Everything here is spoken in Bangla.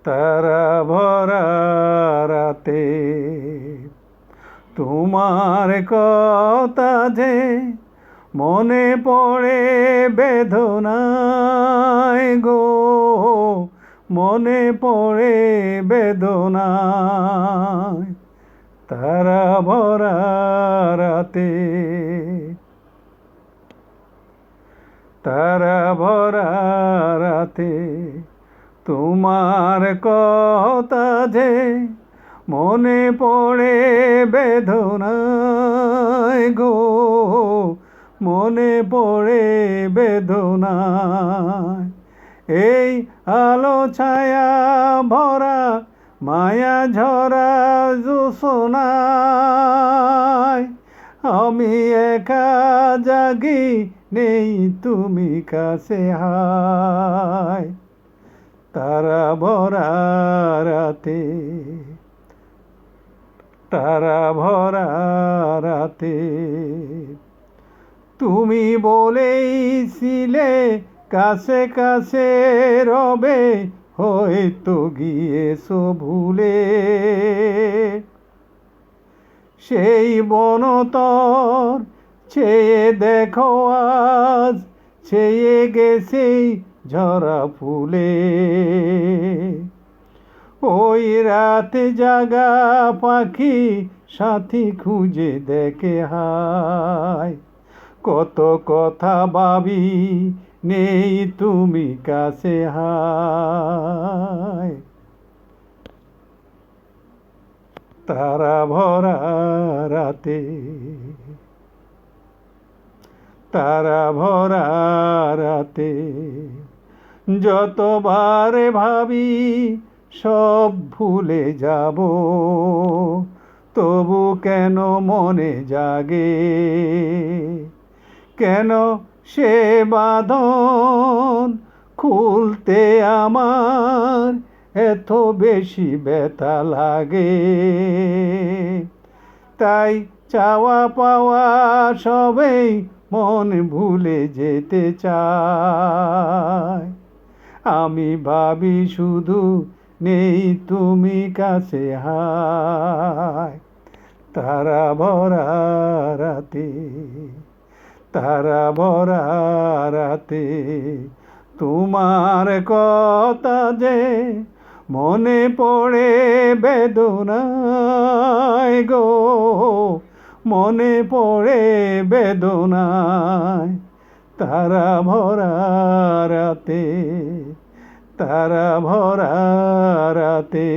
তারা ভরা রাতে তোমার কথা যে মনে পড়ে বেদনায় গো, মনে পড়ে বেদনায়। তারা ভরা রাতে, তারা ভরা রাতে তোমার কথা যে মনে পড়ে বেদনায় গো, মনে পড়ে বেদনায়। এই আলো ছায়া ভরা মায়া ঝরা জোছনায় আমি একা জাগি, নেই তুমি কাছে হায়। তারা ভরা রাতে, তারা ভরা রাতে তুমি বলেছিলে কাছে কাছে রবে, হয়তো গিয়েছো ভুলে। সেই বনতর চেয়ে দেখো আজ ছেয়ে গেছে ঝরা ফুলে। ওই রাতে জাগা পাখি সাথী খুঁজে দেখে হায়। কত কথা ভাবি, নেই তুমি কাছে হায়। তারা ভরা রাতে, তারা ভরা রাতে যতবার ভাবি সব ভুলে যাব, তবু কেন মনে জাগে, কেন সে বাঁধন খুলতে আমার এত বেশি ব্যথা লাগে। তাই চাওয়া পাওয়া সবেই মন ভুলে যেতে চায়। আমি ভাবি শুধু নেই তুমি কাছে হায়। তারা ভরা রাতে, তারা ভরা রাতে তোমার কথা যে মনে পড়ে বেদনায় গো, মনে পড়ে বেদনায়। তারা ভরা রাতে, তারা ভরা রাতে।